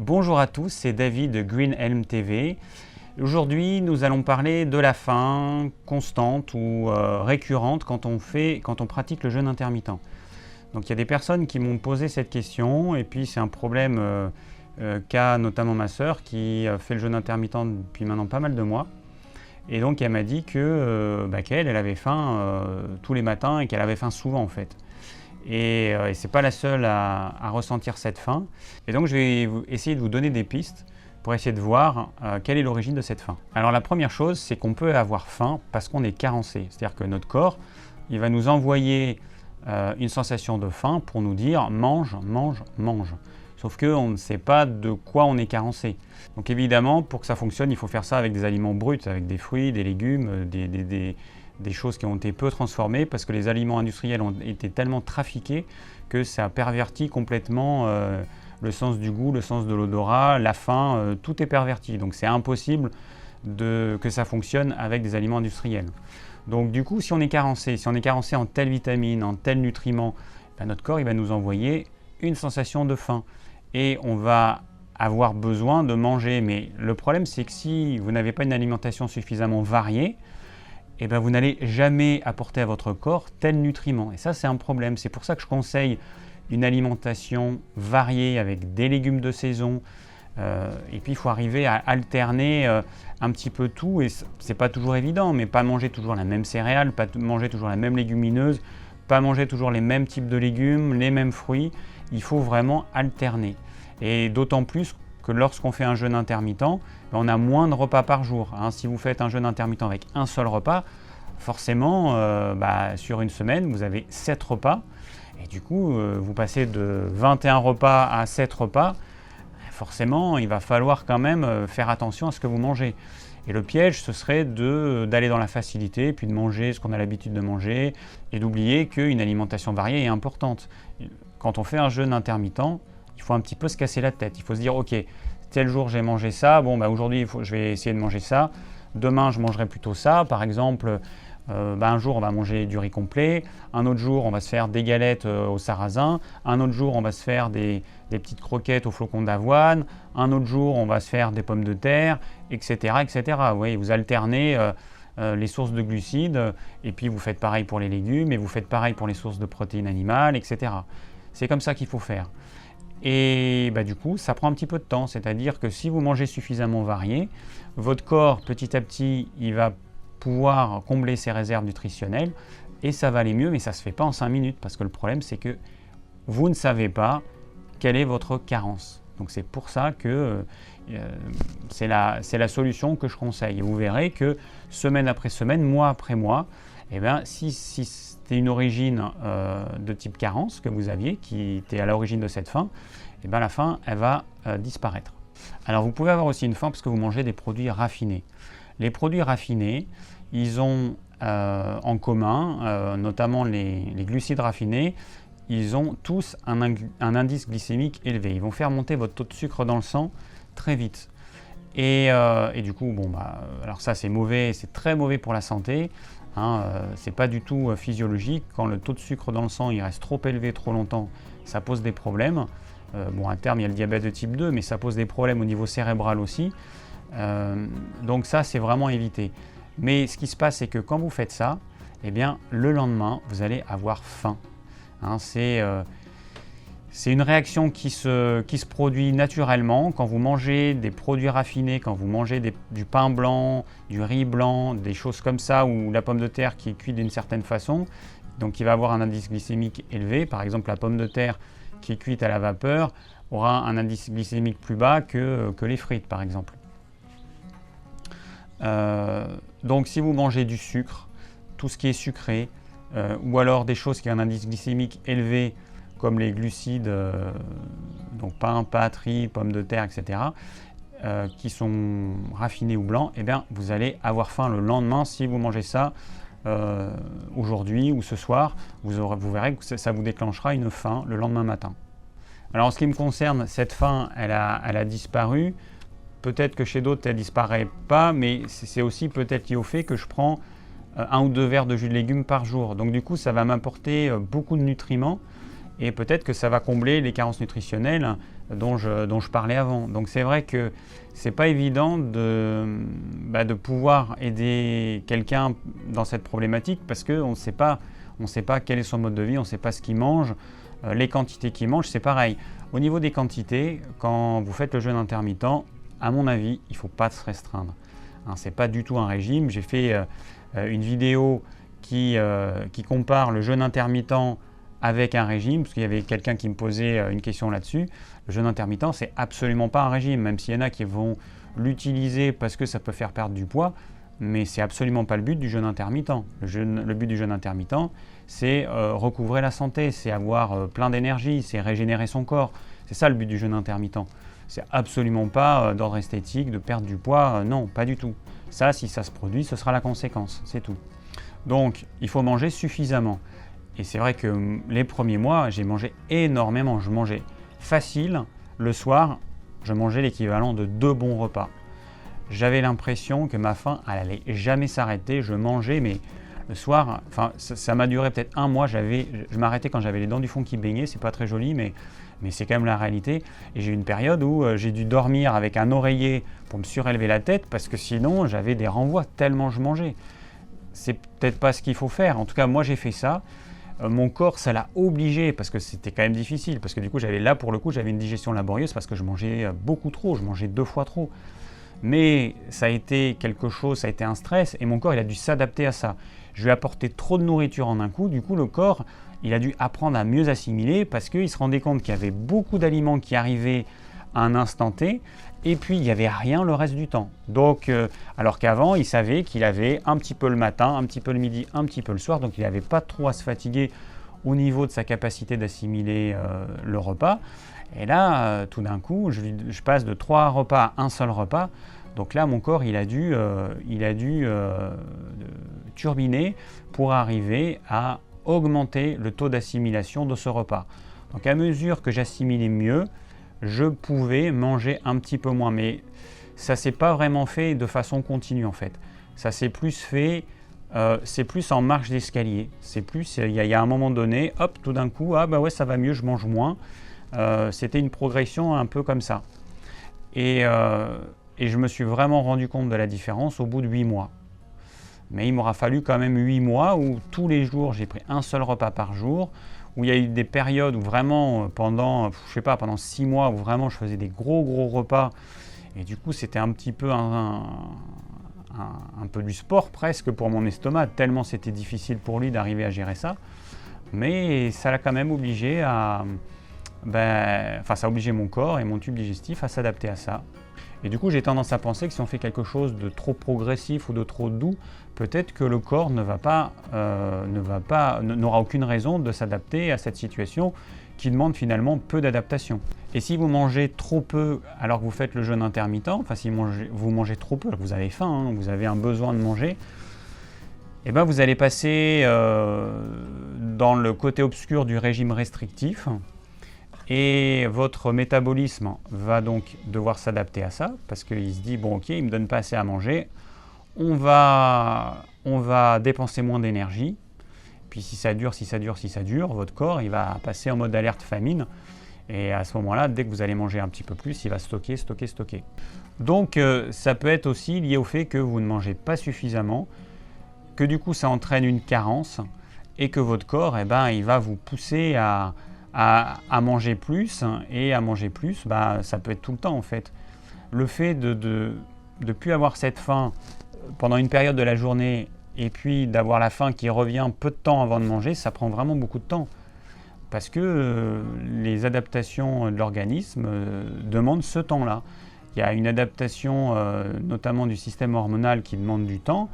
Bonjour à tous, c'est David de Green Helm TV. Aujourd'hui, nous allons parler de la faim constante ou récurrente quand on pratique le jeûne intermittent. Donc il y a des personnes qui m'ont posé cette question et puis c'est un problème qu'a notamment ma sœur qui fait le jeûne intermittent depuis maintenant pas mal de mois. Et donc elle m'a dit qu'elle avait faim tous les matins et qu'elle avait faim souvent en fait. Et c'est pas la seule à ressentir cette faim. Et donc je vais essayer de vous donner des pistes pour essayer de voir quelle est l'origine de cette faim. Alors la première chose, c'est qu'on peut avoir faim parce qu'on est carencé. C'est-à-dire que notre corps, il va nous envoyer une sensation de faim pour nous dire mange, mange, mange. Sauf qu'on ne sait pas de quoi on est carencé. Donc évidemment, pour que ça fonctionne, il faut faire ça avec des aliments bruts, avec des fruits, des légumes, des choses qui ont été peu transformées parce que les aliments industriels ont été tellement trafiqués que ça pervertit complètement le sens du goût, le sens de l'odorat, la faim, tout est perverti. Donc c'est impossible que ça fonctionne avec des aliments industriels. Donc du coup, si on est carencé en telle vitamine, en tel nutriment, notre corps il va nous envoyer une sensation de faim et on va avoir besoin de manger. Mais le problème, c'est que si vous n'avez pas une alimentation suffisamment variée, vous n'allez jamais apporter à votre corps tel nutriment. Et ça, c'est un problème. C'est pour ça que je conseille une alimentation variée avec des légumes de saison. Et puis, il faut arriver à alterner un petit peu tout. Et c'est pas toujours évident, mais pas manger toujours la même céréale, pas manger toujours la même légumineuse, pas manger toujours les mêmes types de légumes, les mêmes fruits. Il faut vraiment alterner. Et d'autant plus que lorsqu'on fait un jeûne intermittent, on a moins de repas par jour. Si vous faites un jeûne intermittent avec un seul repas, forcément, sur une semaine, vous avez 7 repas. Et du coup, vous passez de 21 repas à 7 repas. Forcément, il va falloir quand même faire attention à ce que vous mangez. Et le piège, ce serait d'aller dans la facilité, puis de manger ce qu'on a l'habitude de manger, et d'oublier qu'une alimentation variée est importante. Quand on fait un jeûne intermittent, il faut un petit peu se casser la tête. Il faut se dire, ok, tel jour j'ai mangé ça, aujourd'hui je vais essayer de manger ça, demain je mangerai plutôt ça. Par exemple, un jour on va manger du riz complet, un autre jour on va se faire des galettes au sarrasin, un autre jour on va se faire des petites croquettes aux flocons d'avoine, un autre jour on va se faire des pommes de terre, etc. etc. Vous alternez les sources de glucides et puis vous faites pareil pour les légumes et vous faites pareil pour les sources de protéines animales, etc. C'est comme ça qu'il faut faire. Et du coup, ça prend un petit peu de temps, c'est-à-dire que si vous mangez suffisamment varié, votre corps, petit à petit, il va pouvoir combler ses réserves nutritionnelles et ça va aller mieux, mais ça ne se fait pas en 5 minutes parce que le problème, c'est que vous ne savez pas quelle est votre carence. Donc c'est pour ça que c'est la solution que je conseille. Et vous verrez que semaine après semaine, mois après mois, si c'était une origine de type carence que vous aviez, qui était à l'origine de cette faim, la faim, elle va disparaître. Alors vous pouvez avoir aussi une faim parce que vous mangez des produits raffinés. Les produits raffinés, ils ont en commun, notamment les glucides raffinés, ils ont tous un indice glycémique élevé. Ils vont faire monter votre taux de sucre dans le sang très vite. Et du coup, alors ça c'est mauvais, c'est très mauvais pour la santé. C'est pas du tout physiologique. Quand le taux de sucre dans le sang il reste trop élevé trop longtemps, ça pose des problèmes. À terme, il y a le diabète de type 2, mais ça pose des problèmes au niveau cérébral aussi. Donc ça, c'est vraiment à éviter. Mais ce qui se passe, c'est que quand vous faites ça, le lendemain, vous allez avoir faim. C'est une réaction qui se produit naturellement quand vous mangez des produits raffinés, quand vous mangez du pain blanc, du riz blanc, des choses comme ça, ou la pomme de terre qui est cuite d'une certaine façon, donc qui va avoir un indice glycémique élevé. Par exemple, la pomme de terre qui est cuite à la vapeur aura un indice glycémique plus bas que les frites, par exemple. Donc si vous mangez du sucre, tout ce qui est sucré, ou alors des choses qui ont un indice glycémique élevé, comme les glucides, donc pain, pâtes, riz, pommes de terre, etc., qui sont raffinés ou blancs, vous allez avoir faim le lendemain si vous mangez ça aujourd'hui ou ce soir. Vous verrez que ça vous déclenchera une faim le lendemain matin. Alors en ce qui me concerne, cette faim, elle a disparu. Peut-être que chez d'autres, elle ne disparaît pas, mais c'est aussi peut-être lié au fait que je prends 1 ou 2 verres de jus de légumes par jour. Donc du coup, ça va m'apporter beaucoup de nutriments et peut-être que ça va combler les carences nutritionnelles dont je parlais avant. Donc c'est vrai que c'est pas évident de pouvoir aider quelqu'un dans cette problématique parce qu'on ne sait pas quel est son mode de vie, on ne sait pas ce qu'il mange, les quantités qu'il mange, c'est pareil. Au niveau des quantités, quand vous faites le jeûne intermittent, à mon avis, il ne faut pas se restreindre. Hein, ce n'est pas du tout un régime. J'ai fait une vidéo qui compare le jeûne intermittent avec un régime, parce qu'il y avait quelqu'un qui me posait une question là-dessus. Le jeûne intermittent, c'est absolument pas un régime, même s'il y en a qui vont l'utiliser parce que ça peut faire perdre du poids, mais c'est absolument pas le but du jeûne intermittent. Le but du jeûne intermittent, c'est recouvrer la santé, c'est avoir plein d'énergie, c'est régénérer son corps. C'est ça le but du jeûne intermittent. C'est absolument pas d'ordre esthétique, de perdre du poids, non, pas du tout. Ça, si ça se produit, ce sera la conséquence, c'est tout. Donc, il faut manger suffisamment. Et c'est vrai que les premiers mois, j'ai mangé énormément. Je mangeais facile. Le soir, je mangeais l'équivalent de 2 bons repas. J'avais l'impression que ma faim, elle allait jamais s'arrêter. Je mangeais, mais le soir, enfin, ça m'a duré peut-être 1 mois. Je m'arrêtais quand j'avais les dents du fond qui baignaient. C'est pas très joli, mais c'est quand même la réalité. Et j'ai eu une période où j'ai dû dormir avec un oreiller pour me surélever la tête parce que sinon, j'avais des renvois tellement je mangeais. C'est peut-être pas ce qu'il faut faire. En tout cas, moi, j'ai fait ça. Mon corps, ça l'a obligé parce que c'était quand même difficile. Parce que du coup, j'avais une digestion laborieuse parce que je mangeais beaucoup trop. Je mangeais 2 fois trop. Mais ça a été quelque chose, ça a été un stress et mon corps, il a dû s'adapter à ça. Je lui ai apporté trop de nourriture en un coup. Du coup, le corps, il a dû apprendre à mieux assimiler parce qu'il se rendait compte qu'il y avait beaucoup d'aliments qui arrivaient à un instant T. Et puis, il n'y avait rien le reste du temps. Donc, alors qu'avant, il savait qu'il avait un petit peu le matin, un petit peu le midi, un petit peu le soir. Donc, il n'avait pas trop à se fatiguer au niveau de sa capacité d'assimiler le repas. Et là, tout d'un coup, je passe de 3 repas à un seul repas. Donc là, mon corps, il a dû turbiner pour arriver à augmenter le taux d'assimilation de ce repas. Donc, à mesure que j'assimilais mieux, je pouvais manger un petit peu moins, mais ça ne s'est pas vraiment fait de façon continue en fait. Ça s'est plus fait, c'est plus en marche d'escalier. C'est plus, il y a un moment donné, hop, tout d'un coup, ah bah ouais, ça va mieux, je mange moins. C'était une progression un peu comme ça. Et je me suis vraiment rendu compte de la différence au bout de 8 mois. Mais il m'aura fallu quand même 8 mois où tous les jours, j'ai pris un seul repas par jour, où il y a eu des périodes où vraiment, pendant 6 mois, où vraiment je faisais des gros repas. Et du coup, c'était un petit peu un peu du sport presque pour mon estomac, tellement c'était difficile pour lui d'arriver à gérer ça. Mais ça l'a quand même obligé ça a obligé mon corps et mon tube digestif à s'adapter à ça. Et du coup, j'ai tendance à penser que si on fait quelque chose de trop progressif ou de trop doux, peut-être que le corps n'aura aucune raison de s'adapter à cette situation qui demande finalement peu d'adaptation. Et si vous mangez trop peu alors que vous faites le jeûne intermittent, enfin si vous mangez trop peu, vous avez faim, hein, vous avez un besoin de manger, et ben vous allez passer dans le côté obscur du régime restrictif. Et votre métabolisme va donc devoir s'adapter à ça, parce qu'il se dit, bon ok, il ne me donne pas assez à manger, on va dépenser moins d'énergie, puis si ça dure, votre corps, il va passer en mode alerte famine, et à ce moment-là, dès que vous allez manger un petit peu plus, il va stocker. Donc ça peut être aussi lié au fait que vous ne mangez pas suffisamment, que du coup ça entraîne une carence, et que votre corps, il va vous pousser à manger plus, et à manger plus, ça peut être tout le temps en fait. Le fait de plus avoir cette faim pendant une période de la journée et puis d'avoir la faim qui revient peu de temps avant de manger, ça prend vraiment beaucoup de temps. Parce que les adaptations de l'organisme demandent ce temps-là. Il y a une adaptation notamment du système hormonal qui demande du temps,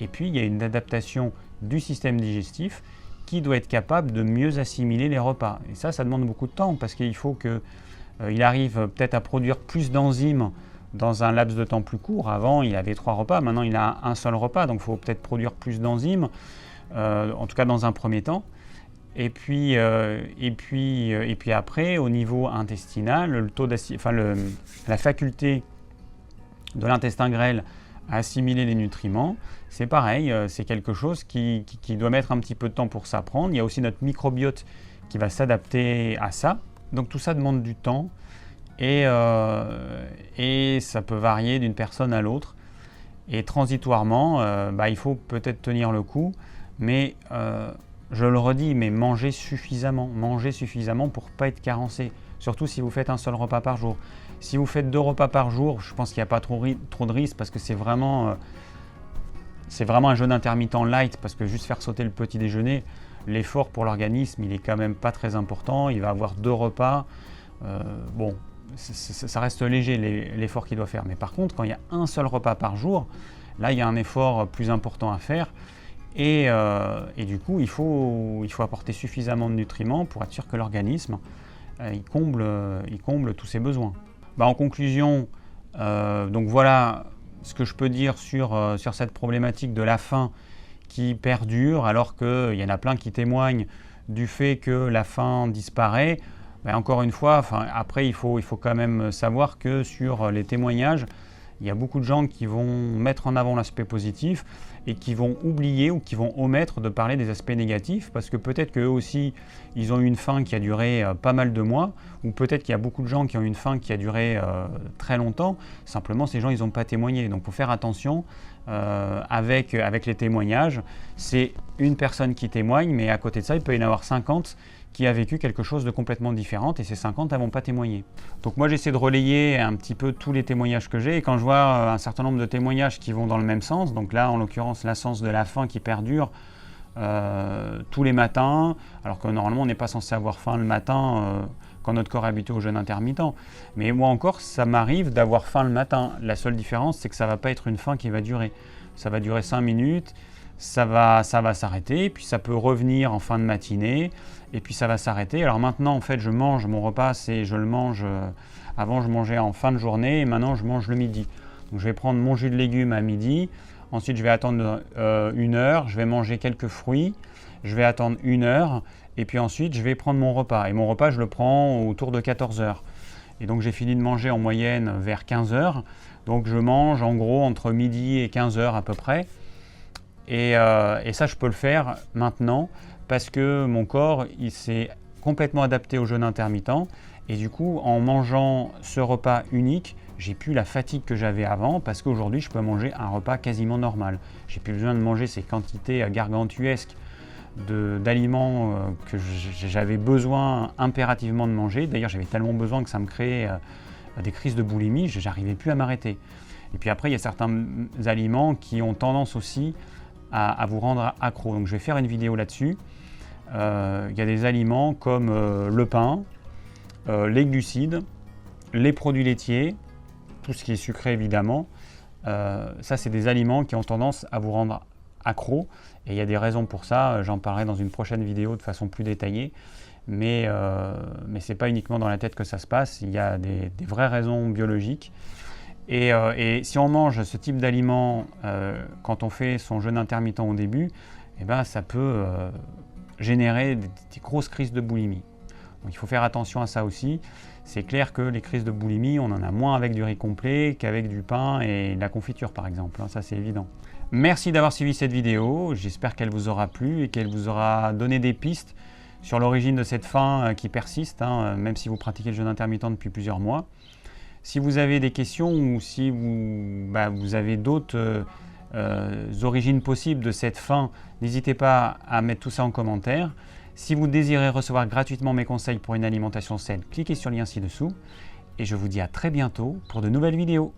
et puis il y a une adaptation du système digestif qui doit être capable de mieux assimiler les repas. Et ça demande beaucoup de temps parce qu'il faut qu'il arrive peut-être à produire plus d'enzymes dans un laps de temps plus court. Avant, il avait 3 repas, maintenant il a un seul repas, donc il faut peut-être produire plus d'enzymes, en tout cas dans un premier temps. Et puis après, au niveau intestinal, la faculté de l'intestin grêle à assimiler les nutriments, c'est pareil, c'est quelque chose qui doit mettre un petit peu de temps pour s'apprendre. Il y a aussi notre microbiote qui va s'adapter à ça. Donc tout ça demande du temps. et ça peut varier d'une personne à l'autre. Et transitoirement, il faut peut-être tenir le coup, mais je le redis, mais mangez suffisamment pour ne pas être carencé, surtout si vous faites un seul repas par jour. Si vous faites 2 repas par jour, je pense qu'il n'y a pas trop de risques parce que c'est vraiment un jeûne intermittent light, parce que juste faire sauter le petit déjeuner, l'effort pour l'organisme, il est quand même pas très important. Il va avoir 2 repas. Ça reste léger l'effort qu'il doit faire. Mais par contre, quand il y a un seul repas par jour, là, il y a un effort plus important à faire. Et du coup, il faut apporter suffisamment de nutriments pour être sûr que l'organisme il comble tous ses besoins. En conclusion, donc voilà ce que je peux dire sur cette problématique de la faim qui perdure, alors qu'il y en a plein qui témoignent du fait que la faim disparaît. Encore une fois, après il faut quand même savoir que sur les témoignages, il y a beaucoup de gens qui vont mettre en avant l'aspect positif et qui vont oublier ou qui vont omettre de parler des aspects négatifs, parce que peut-être qu'eux aussi, ils ont eu une faim qui a duré pas mal de mois, ou peut-être qu'il y a beaucoup de gens qui ont eu une faim qui a duré très longtemps. Simplement, ces gens, ils n'ont pas témoigné. Donc, il faut faire attention avec les témoignages. C'est une personne qui témoigne, mais à côté de ça, il peut y en avoir 50 qui a vécu quelque chose de complètement différent, et ces 50 n'avont pas témoigné. Donc moi j'essaie de relayer un petit peu tous les témoignages que j'ai, et quand je vois un certain nombre de témoignages qui vont dans le même sens, donc là en l'occurrence l'essence de la faim qui perdure tous les matins, alors que normalement on n'est pas censé avoir faim le matin quand notre corps est habitué au jeûne intermittent. Mais moi encore, ça m'arrive d'avoir faim le matin. La seule différence, c'est que ça ne va pas être une faim qui va durer. Ça va durer 5 minutes, ça va s'arrêter, puis ça peut revenir en fin de matinée, et puis ça va s'arrêter. Alors maintenant, en fait, je mange mon repas, je le mange, avant je mangeais en fin de journée, et maintenant je mange le midi. Donc je vais prendre mon jus de légumes à midi, ensuite je vais attendre 1 heure, je vais manger quelques fruits, je vais attendre 1 heure, et puis ensuite je vais prendre mon repas. Et mon repas, je le prends autour de 14 heures. Et donc j'ai fini de manger en moyenne vers 15 heures. Donc je mange en gros entre midi et 15 heures à peu près. Et ça, je peux le faire maintenant parce que mon corps, il s'est complètement adapté au jeûne intermittent. Et du coup, en mangeant ce repas unique, j'ai plus la fatigue que j'avais avant, parce qu'aujourd'hui, je peux manger un repas quasiment normal. J'ai plus besoin de manger ces quantités gargantuesques d'aliments que j'avais besoin impérativement de manger. D'ailleurs, j'avais tellement besoin que ça me créait des crises de boulimie, je n'arrivais plus à m'arrêter. Et puis après, il y a certains aliments qui ont tendance aussi à vous rendre accro. Donc je vais faire une vidéo là-dessus. Il y a des aliments comme le pain, les glucides, les produits laitiers, tout ce qui est sucré évidemment. Ça, c'est des aliments qui ont tendance à vous rendre accro. Et il y a des raisons pour ça. J'en parlerai dans une prochaine vidéo de façon plus détaillée. Mais ce n'est pas uniquement dans la tête que ça se passe. Il y a des vraies raisons biologiques. Et si on mange ce type d'aliments quand on fait son jeûne intermittent au début, ça peut générer des grosses crises de boulimie. Donc il faut faire attention à ça aussi. C'est clair que les crises de boulimie, on en a moins avec du riz complet qu'avec du pain et de la confiture par exemple. Ça, c'est évident. Merci d'avoir suivi cette vidéo. J'espère qu'elle vous aura plu et qu'elle vous aura donné des pistes sur l'origine de cette faim qui persiste, même si vous pratiquez le jeûne intermittent depuis plusieurs mois. Si vous avez des questions ou si vous avez d'autres origines possibles de cette faim, n'hésitez pas à mettre tout ça en commentaire. Si vous désirez recevoir gratuitement mes conseils pour une alimentation saine, cliquez sur le lien ci-dessous. Et je vous dis à très bientôt pour de nouvelles vidéos.